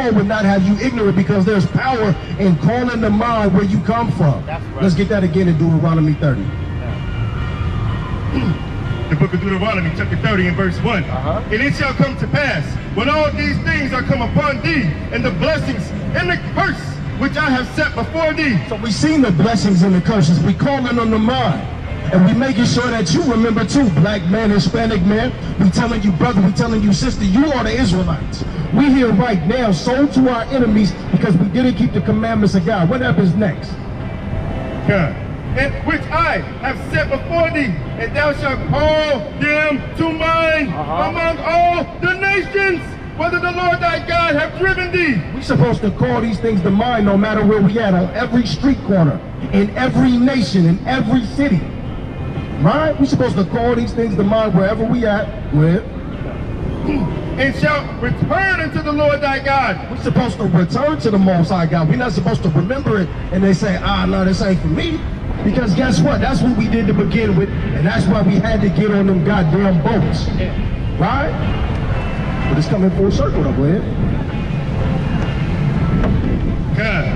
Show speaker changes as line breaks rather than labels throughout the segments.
Lord would not have you ignorant, because there's power in calling to mind where you come from. Right. Let's get that again in Deuteronomy 30.
The book of Deuteronomy, chapter 30 and verse 1. And it shall come to pass, when all these things are come upon thee, and the blessings and the curse which I have set before thee.
So we've seen the blessings and the curses. We calling on the mind. And we making sure that you remember too, black man, Hispanic man. We telling you, brother, we telling you, sister, you are the Israelites. We here right now, sold to our enemies because we didn't keep the commandments of God. What happens next?
God. And which I have set before thee, and thou shalt call them to mind among all the nations, whether the Lord thy God have driven thee.
We're supposed to call these things to mind no matter where we at, on every street corner, in every nation, in every city. Right? We're supposed to call these things to mind wherever we at with.
And shall return unto the Lord thy God.
We're supposed to return to the Most High God. We're not supposed to remember it and they say, no, this ain't for me. Because guess what? That's what we did to begin with, and that's why we had to get on them goddamn boats. Right? But it's coming full circle up with it.
God.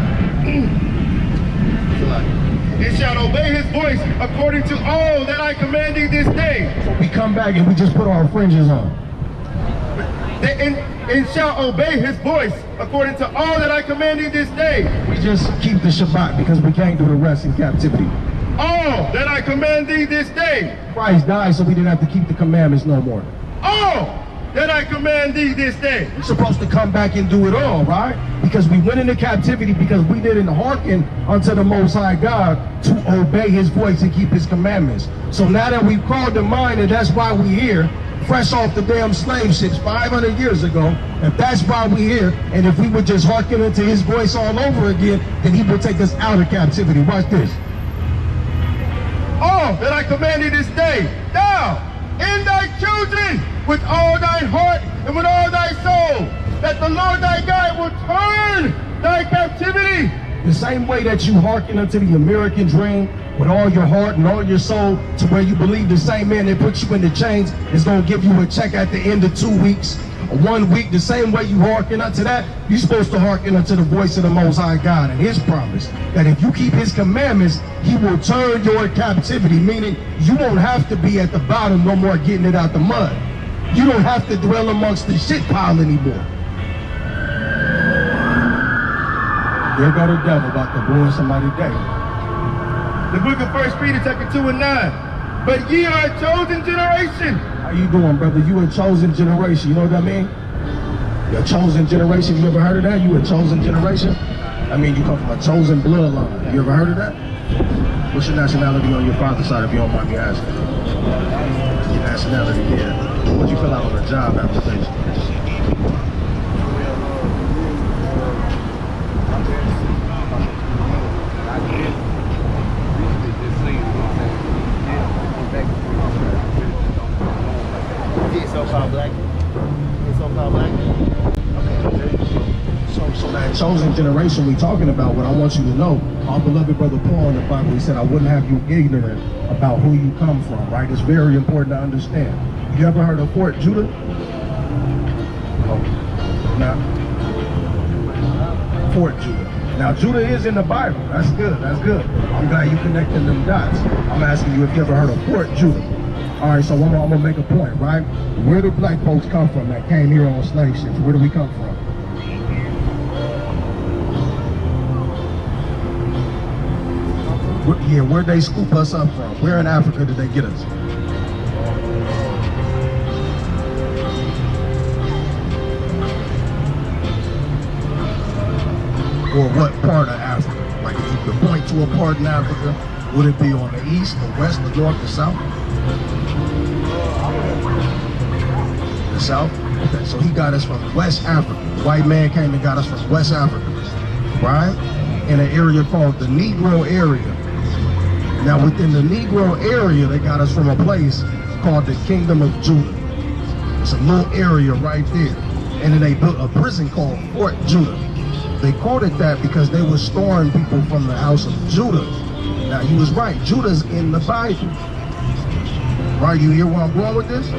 It shall obey his voice according to all that I command thee this day.
So we come back and we just put our fringes on.
And shall obey his voice according to all that I command thee this day.
We just keep the Shabbat because we can't do the rest in captivity.
All that I command thee this day.
Christ died so we didn't have to keep the commandments no more.
All that I command thee this day.
We're supposed to come back and do it all, right? Because we went into captivity because we didn't hearken unto the Most High God to obey his voice and keep his commandments. So now that we've called to mind, and that's why we're here, fresh off the damn slave ships 500 years ago, if that's why we're here, and if we would just hearken unto his voice all over again, then he would take us out of captivity. Watch this.
All that I command thee this day, thou and thy children, with all thine heart and with all thy soul, that the Lord thy God will turn thy captivity.
The same way that you hearken unto the American dream with all your heart and all your soul, to where you believe the same man that put you in the chains is going to give you a check at the end of 2 weeks or 1 week, the same way you hearken unto that, you're supposed to hearken unto the voice of the Most High God and his promise that if you keep his commandments, he will turn your captivity, meaning you won't have to be at the bottom no more getting it out the mud. You don't have to dwell amongst the shit pile anymore. There go the devil about to ruin somebody's day.
The book of 1 Peter chapter 2 and 9. But ye are a chosen generation.
How you doing, brother? You a chosen generation. You know what I mean? You're a chosen generation. You ever heard of that? You a chosen generation? I mean, you come from a chosen bloodline. You ever heard of that? What's your nationality on your father's side, if you don't mind me asking? Your nationality, yeah. What'd you fill out on a job application?
So-called black. So-called black.
So that chosen generation we talking about, what I want you to know, our beloved brother Paul in the Bible, he said, I wouldn't have you ignorant about who you come from, right? It's very important to understand. You ever heard of Fort Judah? Oh, no. Fort Judah. Now, Judah is in the Bible. That's good. That's good. I'm glad you connected them dots. I'm asking you if you ever heard of Fort Judah. All right, so I'm gonna make a point, right? Where do black folks come from that came here on slave ships? Where do we come from? Where'd they scoop us up from? Where in Africa did they get us? Or what part of Africa? Like if you could point to a part in Africa, would it be on the east, the west, the north, the south? The south? Okay, so he got us from West Africa. The white man came and got us from West Africa, right? In an area called the Negro area. Now within the Negro area, they got us from a place called the Kingdom of Judah. It's a little area right there. And then they built a prison called Fort Judah. They called it that because they were storing people from the house of Judah. Now he was right, Judah's in the Bible. Right, you hear where I'm going with this?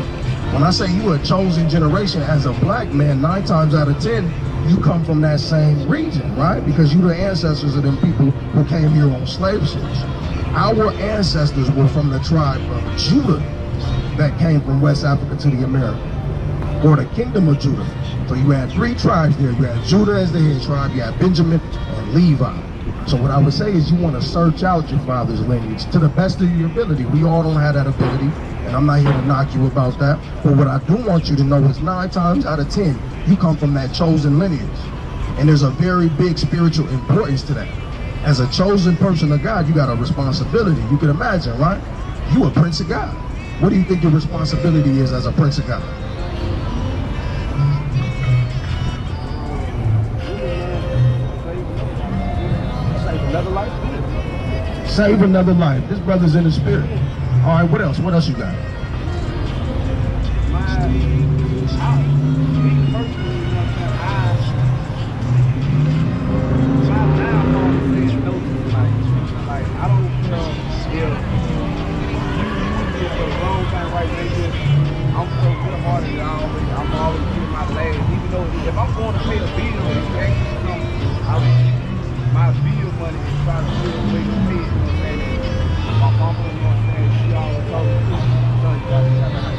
When I say you a chosen generation as a black man, 9 times out of 10, you come from that same region, right? Because you're the ancestors of them people who came here on slave ships. Our ancestors were from the tribe of Judah that came from West Africa to the Americas, or the kingdom of Judah. So you had 3 tribes there. You had Judah as the head tribe, you had Benjamin and Levi. So what I would say is you want to search out your father's lineage to the best of your ability. We all don't have that ability, and I'm not here to knock you about that. But what I do want you to know is 9 times out of 10, you come from that chosen lineage. And there's a very big spiritual importance to that. As a chosen person of God, you got a responsibility. You can imagine, right? You a prince of God. What do you think your responsibility is as a prince of God?
Another life?
Save another life. This brother's in the spirit. All right, what else? What else you got?
I'm so good hearted that I'm always giving my last. Even though if I'm going to pay a bill, my bill money is trying to figure a way to pay it, you know what I'm saying? My mama, you know what I'm saying, she always told me, son, you gotta have a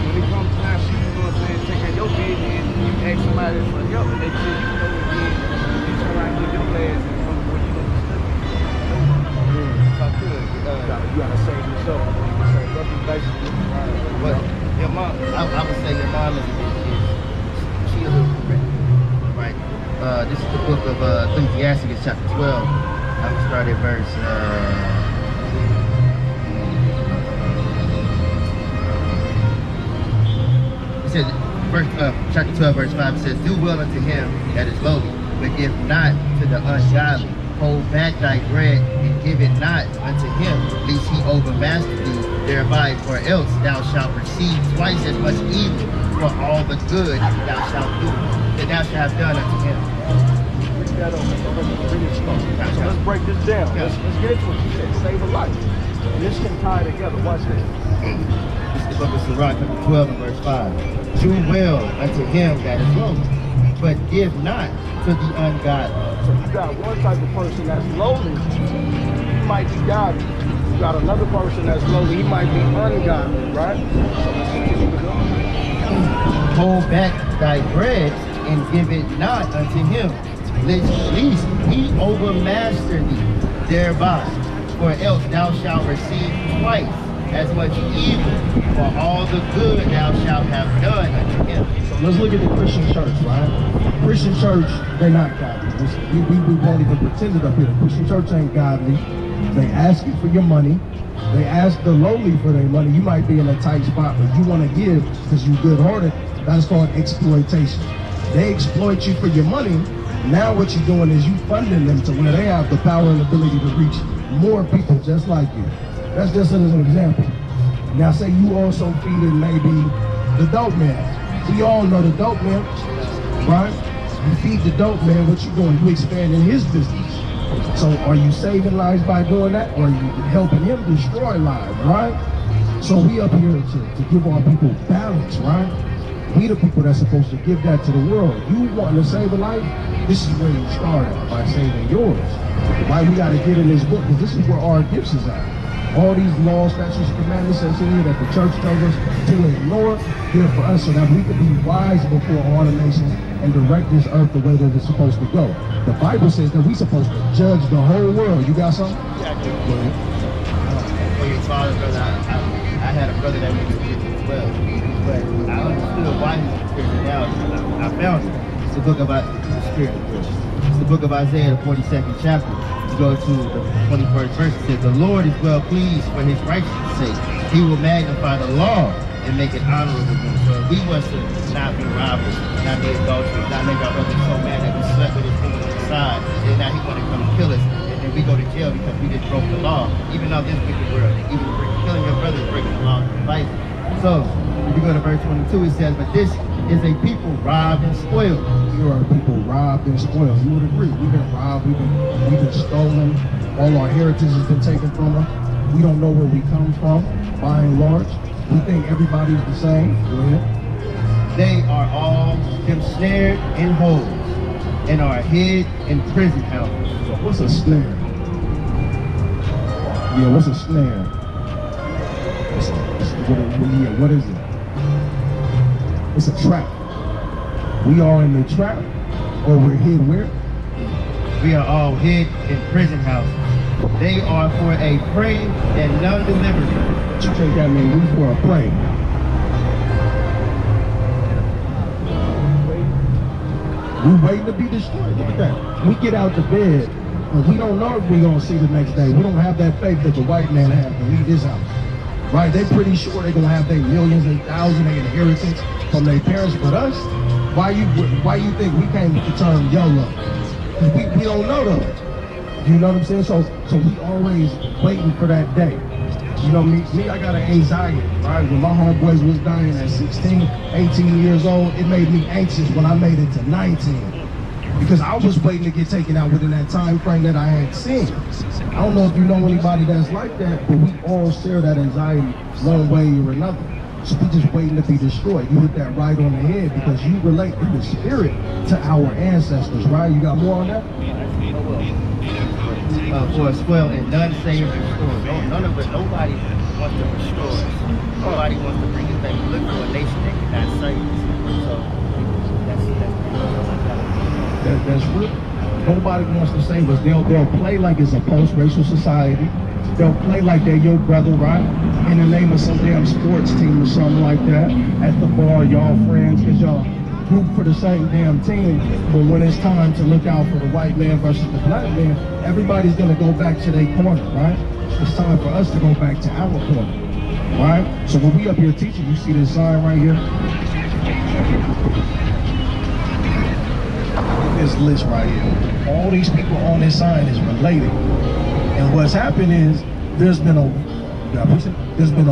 when it comes time, she, you know what I'm saying, take care of your business and you ask somebody for help and they say, you know what it is, you turn around and give your class and come to what you gonna study. You gotta save yourself. That's basically
But your mom, I would say your mom is she a little correct, right? This is the book of Ecclesiastes, chapter 12. I will start at verse. It says, chapter 12, verse 5. It says, "Do well unto him that is lowly, but give not to the ungodly. Hold back thy bread and give it not unto him, lest he overmaster thee thereby, for else thou shalt receive twice as much evil for all the good thou shalt do, that thou shalt have done unto him."
Read that over. Read it slow. So let's break this down.
Yeah.
Let's get into it. You said save a life. And this can tie together. Watch this.
This is the book of Sirach, chapter 12 and verse 5. "Do well unto him that is lowly, but give not to the ungodly."
So you got one type of person that's lowly, he might be godly. You got another person that's lowly, he might be ungodly, right? So let's continue to go.
"Hold back thy bread and give it not unto him, lest he overmaster thee thereby, for else thou shalt receive twice as much evil for all the good thou shalt have done unto him."
So let's look at the Christian church, right? Christian church, they're not godly. We won't even pretend it up here. The Christian church ain't godly. They ask you for your money. They ask the lowly for their money. You might be in a tight spot, but you want to give because you're good-hearted. That's called exploitation. They exploit you for your money. Now what you're doing is you funding them to where they have the power and ability to reach more people just like you. That's just as an example. Now say you also feeding maybe the dope man. We all know the dope man, right? You feed the dope man, what you doing? You expanding his business. So are you saving lives by doing that? Or are you helping him destroy lives, right? So we up here to give our people balance, right? We the people that's supposed to give that to the world. You want to save a life? This is where you start at, by saving yours. Why we got to get in this book? Because this is where our gifts is at. All these laws, statutes, commandments that's in here that the church tells us to ignore, here for us so that we can be wise before all the nations and direct this earth the way that it's supposed to go. The Bible says that we're supposed to judge the whole world. You got something?
Yeah, I do. Go ahead. For your father, brother, I had a brother that was religious as well, but I understood why he was spiritual now. I found it. It's the book about the spirit of Christ. It's the book of Isaiah, the 42nd chapter. Go to the 21st verse. It says, "The Lord is well pleased for his righteousness' sake. He will magnify the law and make it honorable to him." So we want to not be robbers, not be adulterers, not make our brother so mad that we slept with his woman on the side, and now he want to come and kill us, and then we go to jail because we just broke the law. Even though this wicked world, even killing your brother is breaking the law of the Bible. So if you go to verse 22, it says, "But this is a people robbed and spoiled."
We are people robbed and spoiled. You would agree. We've been robbed. We've been stolen. All our heritage has been taken from us. We don't know where we come from, by and large. We think everybody's the same. Go ahead.
They are all ensnared in holes and are hid in prison houses.
So what's a snare? Yeah, what's a snare? What is it? It's a trap. We are in the trap, or we're hid where?
We are all hid in prison houses. They are for a prey and none delivered.
What you think that means? We for a prey. We waiting to be destroyed. Look at that. We get out the bed and we don't know if we're gonna see the next day. We don't have that faith that the white man has to leave this house. Right? They're pretty sure they're gonna have their millions and thousands of inheritance from their parents, but us, why you think we came with the term YOLO? We don't know those. You know what I'm saying? So we always waiting for that day. You know, me, I got an anxiety, right? When my homeboys was dying at 16, 18 years old, it made me anxious when I made it to 19. Because I was waiting to get taken out within that time frame that I had seen. I don't know if you know anybody that's like that, but we all share that anxiety one way or another. So we just waiting to be destroyed. You hit that right on the head because you relate in the spirit to our ancestors, right? You got more on that?
For us well and none saved or restored. None of it, nobody wants to restore us. Nobody wants to bring us back. We look for a nation that cannot save us. So
that's real. Nobody wants to save us. They'll play like it's a post-racial society. They'll play like they're your brother, right? In the name of some damn sports team or something like that. At the bar, y'all friends, because y'all root for the same damn team. But when it's time to look out for the white man versus the black man, everybody's gonna go back to their corner, right? It's time for us to go back to our corner, right? So when we up here teaching, you see this sign right here? This list right here. All these people on this sign is related. And what's happened is there's been a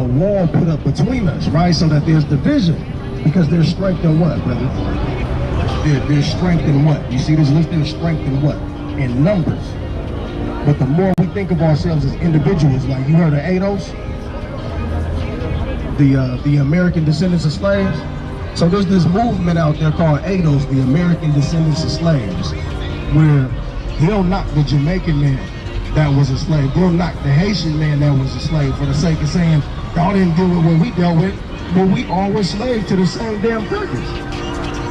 wall put up between us, right? So that there's division. Because there's strength in what, brother? There's strength in what? You see this list? There's strength in what? In numbers. But the more we think of ourselves as individuals, like you heard of ADOS? The American Descendants of Slaves? So there's this movement out there called ADOS, the American Descendants of Slaves, where they'll knock the Jamaican man that was a slave, they'll knock the Haitian man that was a slave for the sake of saying, y'all didn't deal with what we dealt with, but we all were slaves to the same damn purpose.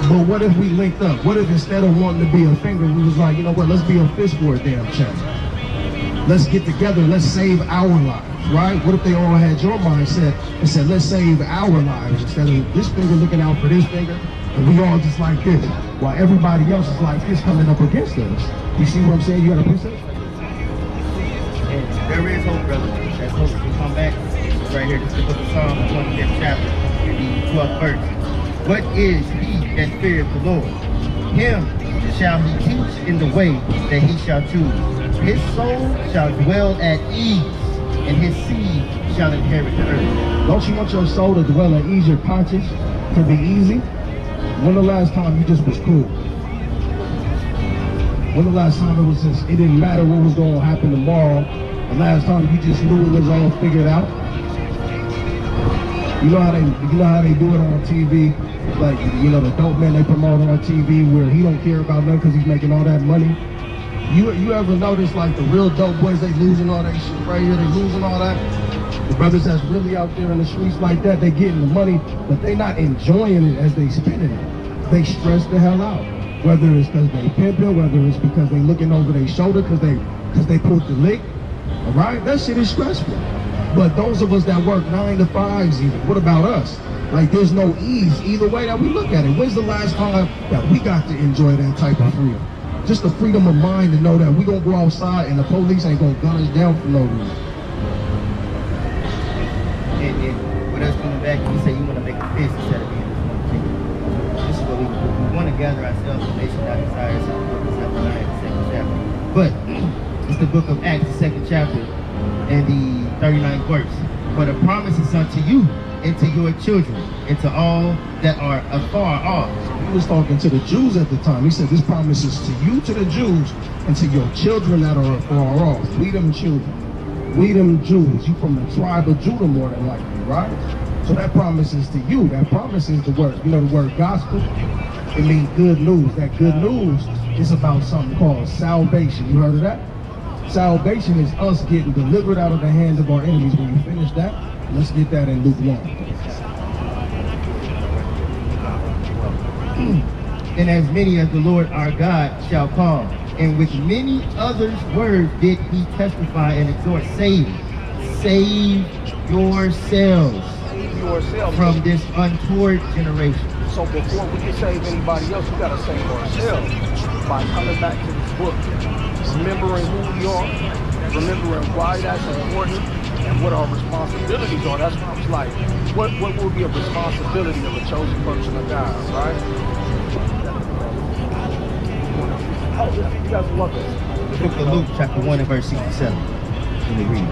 But what if we linked up? What if instead of wanting to be a finger, we was like, you know what, let's be a fist for a damn change. Let's get together, let's save our lives. Right? What if they all had your mindset and said, let's save our lives instead of this finger looking out for this finger, and we all just like this, while everybody else is like this coming up against us. You see what I'm saying? You got a piece of it?
and there is hope, brother. That hope will come back. It's right here. This is the book of Psalms, 25th chapter, the 12th verse. What is he that feareth the Lord? Him shall he teach in the way that he shall choose. His soul shall dwell at ease, and his seed shall inherit the earth.
Don't you want your soul to dwell at ease, your conscience to be easy? When the last time you just was cool? When the last time it was just, it didn't matter what was going to happen tomorrow? The last time you just knew it was all figured out? You know how they do it on TV? Like, you know, the dope man they promote on TV where he don't care about nothing because he's making all that money. You ever notice like the real dope boys, they losing all that shit right here, they losing all that? The brothers that's really out there in the streets like that, they getting the money, but they not enjoying it as they spending it. They stress the hell out. Whether it's because they pimping, whether it's because they looking over their shoulder because they pulled the lick. All right, that shit is stressful. But those of us that work 9 to 5s even, what about us? Like there's no ease either way that we look at it. When's the last time that we got to enjoy that type of freedom? Just the freedom of mind to know that we gonna go outside and the police ain't gonna gun us down for no reason.
And with us coming back, you say you want to make a fist instead of being this one kingdom. This is what we want to gather ourselves, the nation that desires in the book of Zephaniah, the 2nd chapter. But it's the book of Acts, the 2nd chapter, and the 39th verse. For the promise is unto you and to your children and to all that are afar off.
He was talking to the Jews at the time. He said, this promise is to you, to the Jews, and to your children that are afar off. We them children. We them Jews. You from the tribe of Judah more than likely, right? So that promise is to you. That promise is the word. You know the word gospel? It means good news. That good news is about something called salvation. You heard of that? Salvation is us getting delivered out of the hands of our enemies. When you finish that, let's get that in Luke 1.
And as many as the Lord our God shall call, and with many others words did he testify and exhort, saying, save yourselves from this untoward generation.
So before we can save anybody else, we gotta save ourselves by coming back to this book, remembering who we are, remembering why that's important, and what our responsibilities are. That's why I was like, what will be a responsibility of a chosen person of God, right? Oh, you guys love this.
The book of Luke, chapter 1 and verse 67. Let me read.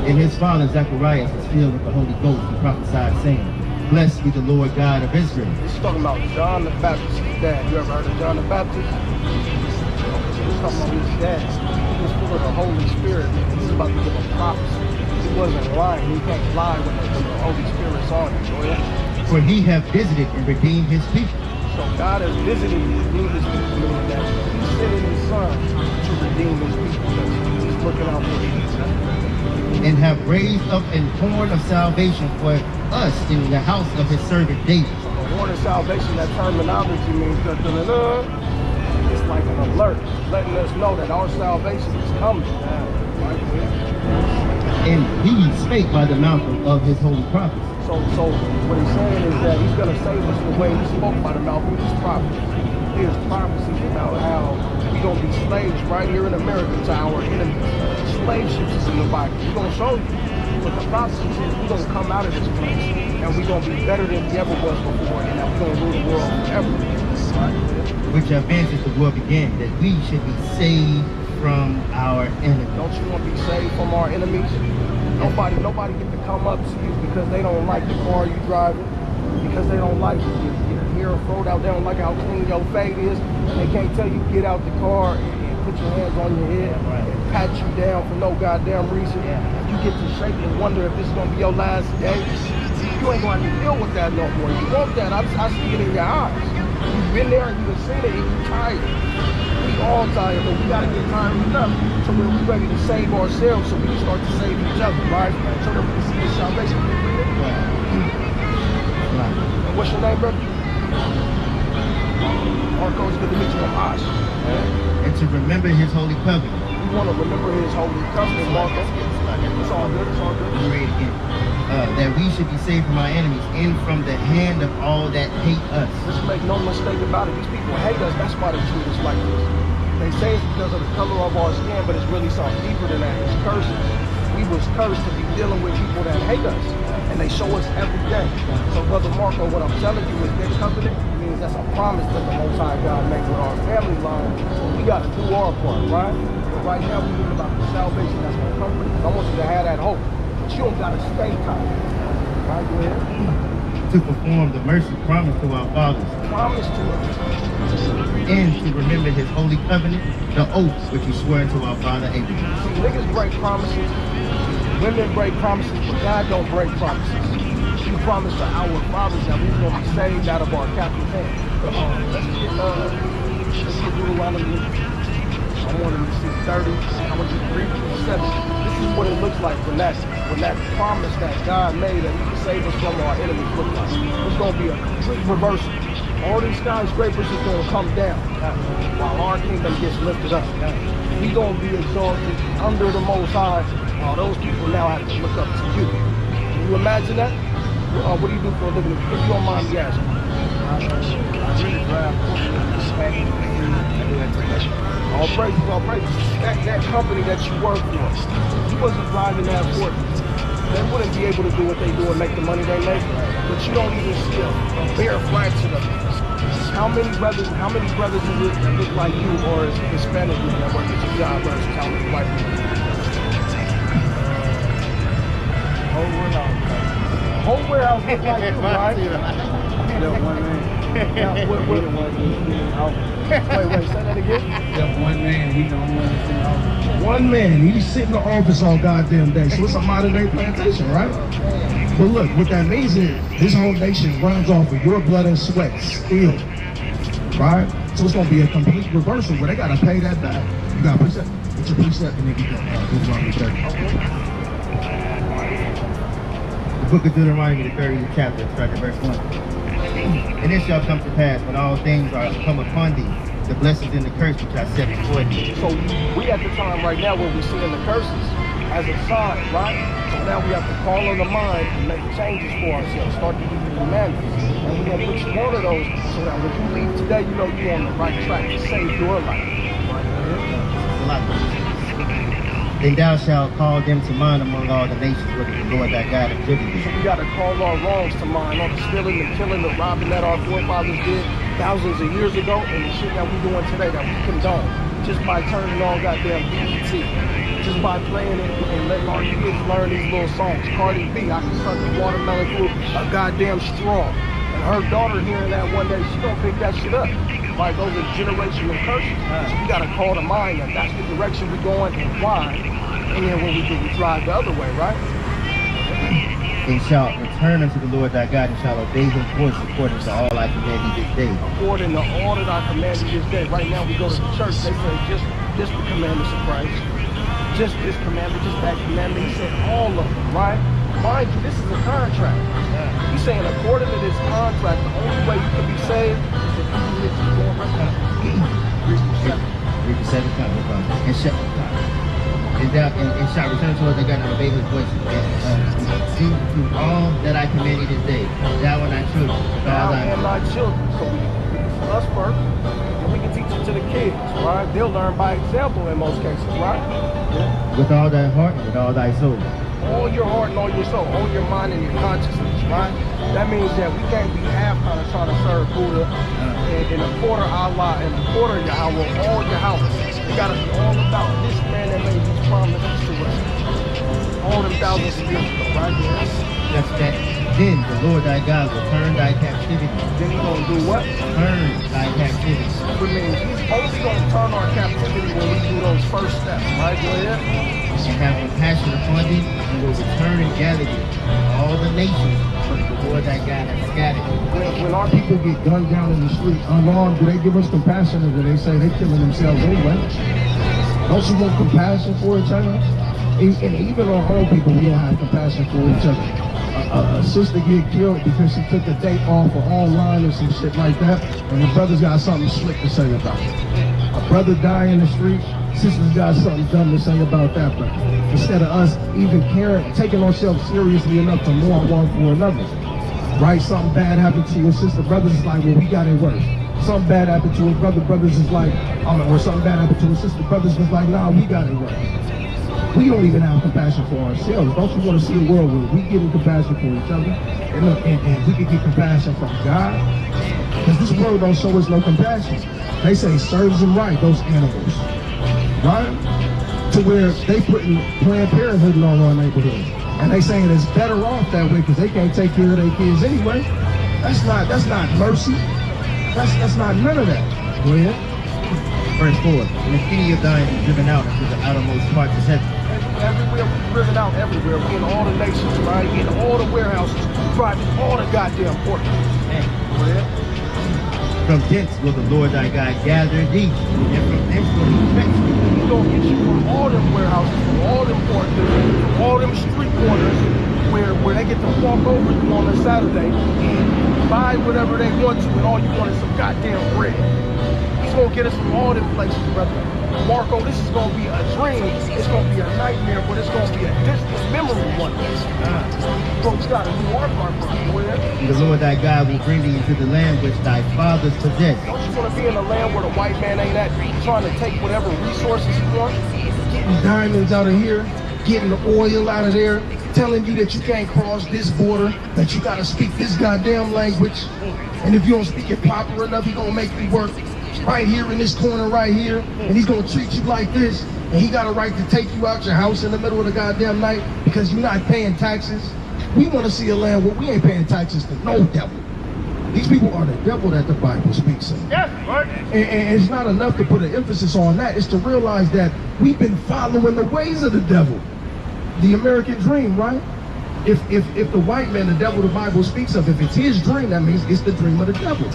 And his father Zacharias was filled with the Holy Ghost and prophesied, saying, blessed be the Lord God of Israel.
This is talking about John the Baptist's dad. You ever heard of John the Baptist? This is talking about his dad. He was full of the Holy Spirit. He was about to give a prophecy. He wasn't lying. He can't lie when the Holy Spirit's on him. Go ahead.
For he hath visited and redeemed his people.
So God has visited and redeemed his people, meaning that he's sending his son to redeem his people. He's looking out for his people.
And have raised up an horn of salvation for us in the house of his servant David.
So the horn of salvation, that terminology means it's like an alert, letting us know that our salvation is coming.
And he spake by the mouth of his holy prophets.
So what he's saying is that he's going to save us the way he spoke by the mouth of his prophets. His prophecies about how we're going to be slaves right here in America to our enemies. Slave ships is in the Bible. We're going to show you. But the prophecy is we're going to come out of this place and we're going to be better than we ever was before, and that we're going to rule the world forever. Right?
Which have been since the world began, that we should be saved from our enemies.
Don't you want to be saved from our enemies? Nobody get to come up to you because they don't like the car you driving, because they don't like your hair thrown out, they don't like how clean your fade is, and they can't tell you get out the car and put your hands on your head and pat you down for no goddamn reason. You get to shake and wonder if this is gonna be your last day. You ain't gonna have to deal with that no more. You want that? I see it in your eyes. You've been there and you've seen it and you're tired. We all tired, but we gotta get tired enough so we're ready to save ourselves so we can start to save each other, right? So that we can see the salvation. And what's your name, brother? Marco, it's good to meet you. I'm Ash.
And to remember his holy covenant.
We want to remember his holy covenant, Marco. It's all good, it's all good.
Let me read it again. That we should be saved from our enemies and from the hand of all that hate us.
Let's make no mistake about it. These people hate us. That's why they treat us like this. They say it's because of the color of our skin, but it's really something deeper than that. It's curses. We was cursed to be dealing with people that hate us, and they show us every day. So, Brother Marco, what I'm telling you is that covenant means that's a promise that the Most High God made with our family line. So we got to do our part, right? But right now we're thinking about the salvation that's going to come from you. I want you to have that hope, but you don't got to stay tight. Right, go ahead.
To perform the mercy promised to our fathers.
Promise to us.
And to remember his holy covenant, the oath which he swore to our father Abraham.
See, niggas break promises, women break promises, but God don't break promises. He promised to our fathers that we were going to be saved out of our captive hands. Let's get Deuteronomy. I want you to see 30. I want you to read 7. This is what it looks like when that promise that God made that he could save us from our enemies look like. It's going to be a complete reversal. All these skyscrapers is going to come down while our kingdom gets lifted up. He's going to be exalted under the Most High while those people now have to look up to you. Can you imagine that? What do you do for a living? If you don't mind me asking.
I really drive
All praises, all praises. That company that you work for, you wasn't driving that Ford. They wouldn't be able to do what they do and make the money they make. But you don't even see a bare fraction of it. How many brothers is it that look like you or is Hispanic men that work at your job versus how many white people? Whole warehouse look like you, right?
One man.
Now, wait, say that again.
Except one man, he the only one that's in office.
One man, he's sitting in the office all goddamn day. So it's a modern day plantation, right? But look, what that means is this whole nation runs off of your blood and sweat still, right? So it's gonna be a complete reversal where they gotta pay that back. You gotta precept, get your precept, and then you got Deuteronomy 30.
The book of Deuteronomy, the 30th chapter, starting at verse 1. And it shall come to pass when all things are come upon thee, the blessings and the curse which I set before thee.
So we at the time right now where we're seeing the curses as a sign, right? So now we have to call on the mind and make changes for ourselves, start to do the commandments. And we're gonna put you one of those so that when you leave today, you know you're on the right track to save your life.
Then thou shalt call them to mind among all the nations which the Lord thy God hath driven thee.
So we gotta call our wrongs to mind, all the stealing, the killing, the robbing that our forefathers did thousands of years ago, and the shit that we're doing today that we condone just by turning on goddamn BET, just by playing it and letting our kids learn these little songs. Cardi B, I can suck a watermelon through a goddamn straw. And her daughter hearing that one day, she gonna pick that shit up. Like those are generational curses. So we gotta call to mind that that's the direction we're going and why. And then when we do, we drive the other way, right?
And shalt return unto the Lord thy God and shall obey his voice according to all I command thee this day.
According to all that I command you this day. Right now we go to the church, they say just the commandments of Christ. Just this commandment, just that commandment. He said all of them, right? Mind you, this is a contract. He's saying according to this contract, the only way you can be saved is if you live to go
Read the 7th chapter. And shall return to the Lord thy God and obey his voice. And do to all that I command thee this day. Thou and thy children.
Thou and thy children. So we can teach us first, and we can teach it to the kids, right? They'll learn by example in most cases, right? Yeah.
With all thy heart and with all thy soul.
All your heart and all your soul, all your mind and your consciousness, right? That means that we can't be half kind of trying to serve Buddha and a quarter Allah and a quarter Yahweh, all your house. We gotta be all about this man that made these promises to us. All them thousands of years ago, right?
Just that then the Lord thy God will turn thy captivity.
Then he gonna do what?
Turn thy captivity.
Which means he's only gonna turn our captivity when we do those first steps, right? Go ahead.
And have compassion upon thee, and will return and gather thee, all the nations which the Lord thy God hath scattered.
When our people get gunned down in the street unarmed, do they give us compassion, or do they say they're killing themselves anyway? Don't you want compassion for each other? And even our own people, we don't have compassion for each other. A sister get killed because she took a date off or online or some shit like that, and the brother's got something slick to say about it. A brother die in the street, sister's got something dumb to say about that brother. Instead of us even caring, taking ourselves seriously enough to mourn one for another. Right? Something bad happened to your sister, brothers is like, well, we got it worse. Something bad happened to his brother, brothers is like, or something bad happened to his sister, brothers is like, nah, we got it worse. We don't even have compassion for ourselves. Don't you want to see a world where we getting compassion for each other? And we can get compassion from God? Because this world don't show us no compassion. They say serves them right, those animals. Right? To where they putting Planned Parenthood in all our neighborhoods. And they saying it's better off that way because they can't take care of their kids anyway. That's not mercy. That's not none of that. Go ahead.
Verse 4. And if any of thine is driven out into the outermost parts of heaven.
Everywhere we're driven out, everywhere. We in all the nations, right? We in all the warehouses, driving all the goddamn ports. Go ahead.
From thence will the Lord thy God gather thee, and from thence will he fetch thee.
He's gonna get you from all them warehouses, from all them ports, from all them street corners, where they get to walk over you on a Saturday and buy whatever they want to, and all you want is some goddamn bread. He's gonna get us from all them places, brother. Marco, this is gonna be a dream. It's gonna be a nightmare, but it's gonna be a distant memory one day. Folks gotta do our part, brother.
The Lord thy God will bring thee into the land which thy fathers possessed.
Don't you want to be in a land where the white man ain't at, trying to take whatever resources he wants?
Getting diamonds out of here, getting the oil out of there, telling you that you can't cross this border, that you gotta speak this goddamn language, and if you don't speak it proper enough, he gonna make you work right here in this corner right here, and he's gonna treat you like this, and he got a right to take you out your house in the middle of the goddamn night because you're not paying taxes. We want to see a land where we ain't paying taxes to no devil. These people are the devil that the Bible speaks of.
Yes, Lord.
And it's not enough to put an emphasis on that. It's to realize that we've been following the ways of the devil. The American dream, right? If the white man, the devil the Bible speaks of, if it's his dream, that means it's the dream of the devil.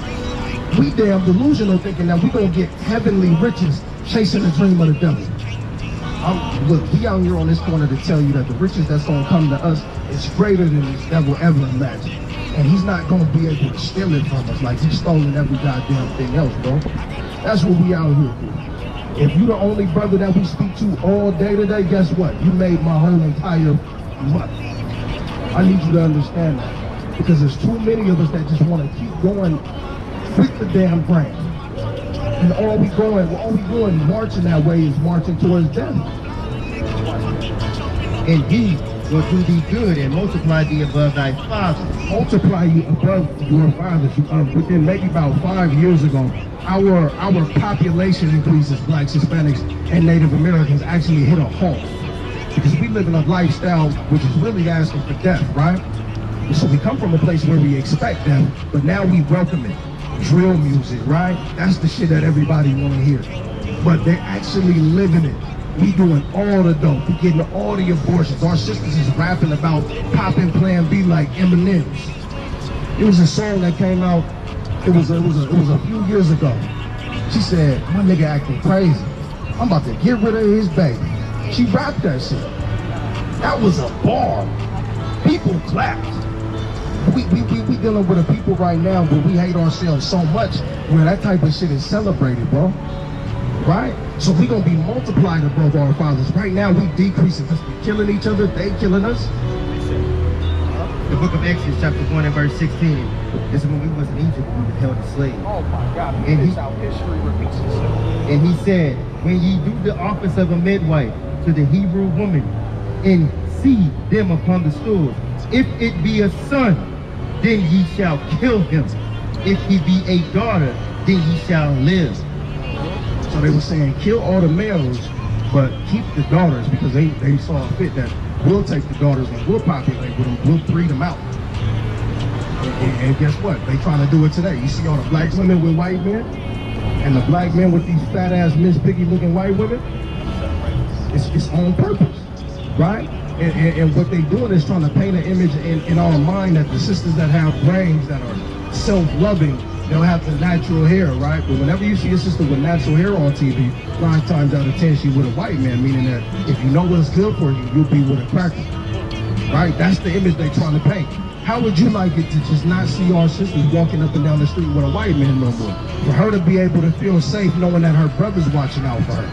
We damn delusional thinking that we're going to get heavenly riches chasing the dream of the devil. Look, we out here on this corner to tell you that the riches that's going to come to us is greater than this devil ever imagined. And he's not going to be able to steal it from us like he's stolen every goddamn thing else, bro. That's what we out here for. If you the only brother that we speak to all day today, guess what? You made my whole entire month. I need you to understand that. Because there's too many of us that just want to keep going with the damn grain. And all we doing marching that way is marching towards death.
And he will do thee good and multiply thee above thy fathers.
Multiply you above your fathers. Within maybe about 5 years ago, our population increases, blacks, Hispanics, and Native Americans actually hit a halt. Because we live in a lifestyle which is really asking for death, right? So we come from a place where we expect death, but now we welcome it. Drill music, right? That's the shit that everybody want to hear. But they're actually living it. We doing all the dope. We getting all the abortions. Our sisters is rapping about popping Plan B like M&M's. It was a song that came out. It was a few years ago. She said, "My nigga acting crazy. I'm about to get rid of his baby." She rapped that shit. That was a bar. People clapped. We dealing with a people right now where we hate ourselves so much where that type of shit is celebrated, bro. Right? So we gonna be multiplied above our fathers. Right now we decreasing because we killing each other, they killing us.
The book of Exodus chapter 1 and verse 16. This is when we was in Egypt, we were held as slaves.
Oh my God,
And
history repeats itself.
And he said, when ye do the office of a midwife to the Hebrew woman, and see them upon the stools, if it be a son, then ye shall kill him. If he be a daughter, then ye shall live.
So they were saying kill all the males, but keep the daughters because they saw fit that we'll take the daughters and we'll populate with them, we'll breed them out. And guess what? They trying to do it today. You see all the black women with white men, and the black men with these fat ass Miss Piggy looking white women. It's on purpose, right? And what they doing is trying to paint an image in our mind that the sisters that have brains that are self-loving, they'll have the natural hair, right? But whenever you see a sister with natural hair on TV, 9 times out of 10 she with a white man, meaning that if you know what's good for you, you'll be with a cracker, right? That's the image they trying to paint. How would you like it to just not see our sisters walking up and down the street with a white man no more? For her to be able to feel safe knowing that her brother's watching out for her,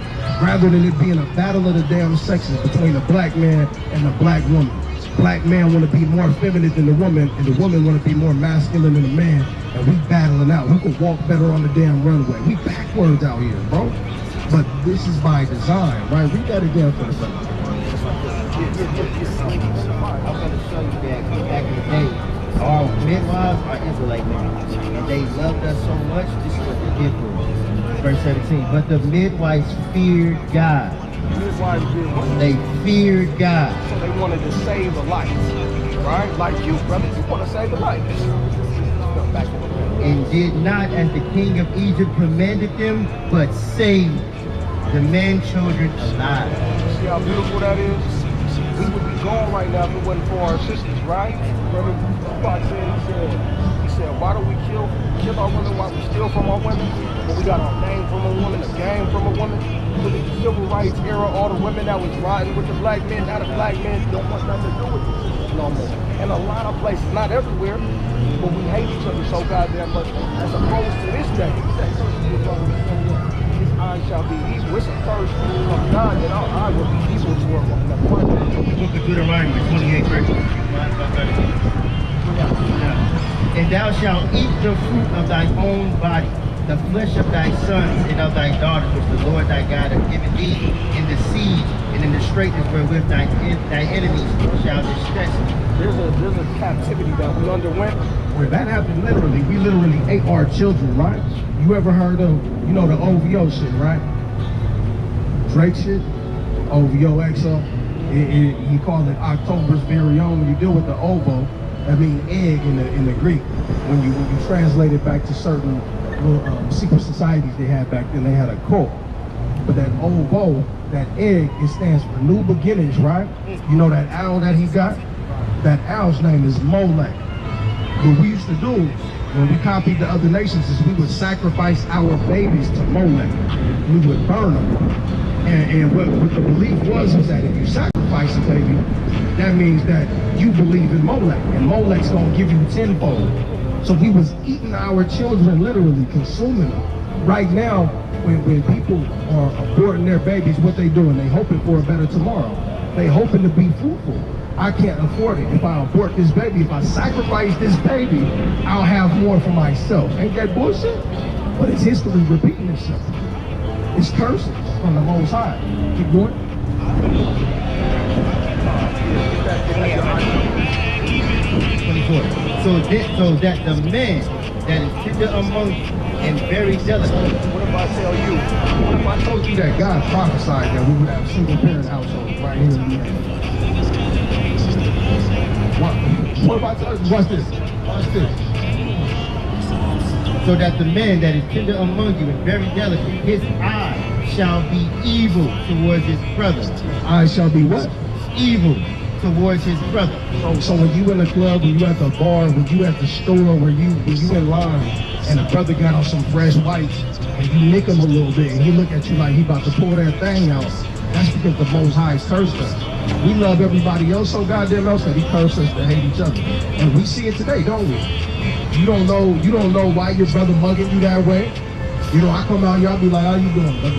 rather than it being a battle of the damn sexes between the black man and the black woman. Black man want to be more feminine than the woman, and the woman want to be more masculine than the man, and we battling out. Who can walk better on the damn runway? We backwards out here, bro. But this is by design, right? Read that again for the brother.
I'm going to show you that back in the day, our midwives are Israelite women, and they loved us so much. This is what they did for us. Verse 17. But the midwives feared God.
Midwives did what?
They feared God.
So they wanted to save a life, right? Like you, brother, you want to save a life. Come back to the
And did not as the king of Egypt commanded them, but saved the men, children alive.
See how beautiful that is? We would be gone right now if it wasn't for our sisters, right? Brother Tupac he said, why do we kill our women? Why we steal from our women? But we got our name from a woman, a game from a woman. Look at the civil rights era, all the women that was riding with the black men, now the black men don't want nothing to do with the sisters no more. In a lot of places, not everywhere, but we hate each other so goddamn much. As opposed to this day, his eyes shall be evil. It's a thirst from God that our eye will be evil toward one another.
The book of Deuteronomy 28 verse 1. And thou shalt eat the fruit of thy own body, the flesh of thy sons and of thy daughters, which the Lord thy God hath given thee in the siege and in the straitness wherewith thy enemies shall distress thee.
There's a captivity that we underwent.
Where that happened literally, we literally ate our children, right? You ever heard of, you know, the OVO shit, right? Drake shit, OVO, XO. He called it October's very own. When you deal with the ovo, that means egg in the Greek. when you translate it back to certain little secret societies they had back then, they had a cult. But that old bow, that egg, it stands for new beginnings, right? You know that owl that he got? That owl's name is Molech. What we used to do when we copied the other nations is we would sacrifice our babies to Molech. We would burn them. And what the belief was that if you sacrifice a baby, that means that you believe in Molech, and Molech's gonna give you tenfold. So we was eating our children, literally consuming them. Right now, when people are aborting their babies, what they doing? They hoping for a better tomorrow. They hoping to be fruitful. I can't afford it. If I abort this baby, if I sacrifice this baby, I'll have more for myself. Ain't that bullshit? But it's history repeating itself. It's curses from the Most High. Keep going.
So that the man that is tender among you and very delicate.
What if I tell you?
What if I told you that God prophesied that we would have single parent households right here in the end? What if I told you? Watch this. Watch this.
So that the man that is tender among you and very delicate, his eye shall be evil towards his brother.
I shall be what?
Evil towards his brother.
So when you in the club, when you at the bar, when you at the store, when you in line, and a brother got on some fresh whites, and you nick him a little bit, and he look at you like he about to pull that thing out, that's because the Most High cursed us. We love everybody else so goddamn else that he cursed us to hate each other. And we see it today, don't we? You don't know why your brother mugging you that way. You know, I come out here, I'll be like, how you doing, brother?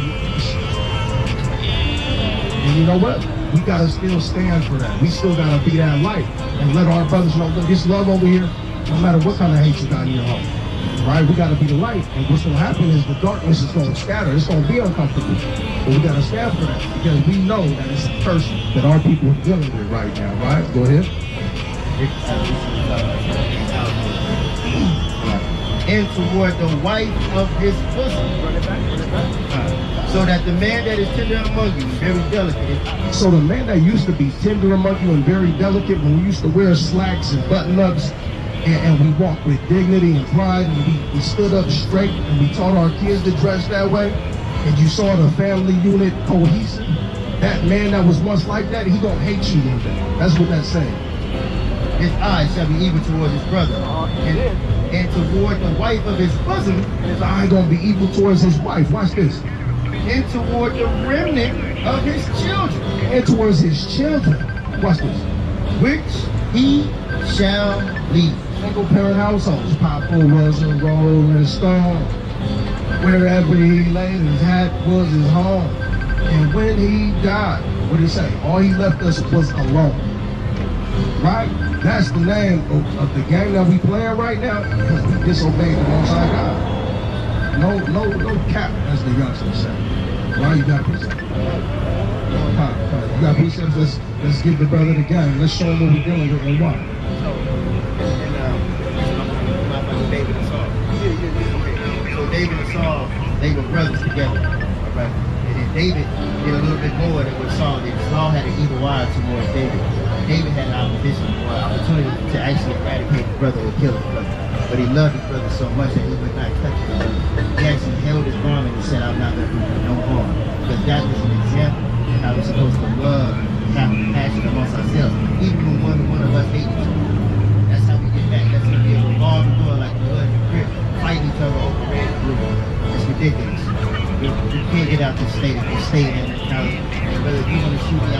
And you know what? We gotta still stand for that. We still gotta be that light and let our brothers know that this love over here, no matter what kind of hate you got in your heart. Right? We gotta be the light. And what's gonna happen is the darkness is gonna scatter. It's gonna be uncomfortable. But we gotta stand for that because we know that it's a curse that our people are dealing with right now, right? Go ahead.
And toward the wife of his bosom. So that the man that is tender among you, very delicate.
So the man that used to be tender among you and very delicate, when we used to wear slacks and button-ups, and we walked with dignity and pride, and we stood up straight, and we taught our kids to dress that way, and you saw the family unit cohesive, that man that was once like that, he gonna hate you one day. That's what that's saying.
His eyes shall be evil towards his brother. And toward the wife of his bosom,
his eye gonna be evil towards his wife. Watch this.
And toward the remnant of his children.
And towards his children. Watch this.
Which he shall leave.
Single parent households. Papa was a rolling stone. Wherever he laid his hat was his home. And when he died, what did he say? All he left us was alone. Right? That's the name of the game that we playing right now because we disobeyed the Most High God. No cap, as the youngsters say. Why you got precepts? You got precepts. Let's give the brother the game. Let's show him what we're dealing with and why.
David and Saul. So David and Saul, they were brothers together. All right. And then David did a little bit more than what Saul did. Saul had an evil eye towards David. David had an opportunity to actually eradicate his brother or kill his brother. But he loved his brother so much that he would not touch his brother. He actually held his garment and said, I'm not going to do no harm. Because that was an example of how we're supposed to love and have compassion amongst ourselves, even when one of us hates each other. That's how we get back. That's going to be a revolving door like blood and grip, fighting each other over red and blue. It's ridiculous. We can't get out this state if we stay in this house. Brother, if you want to shoot me,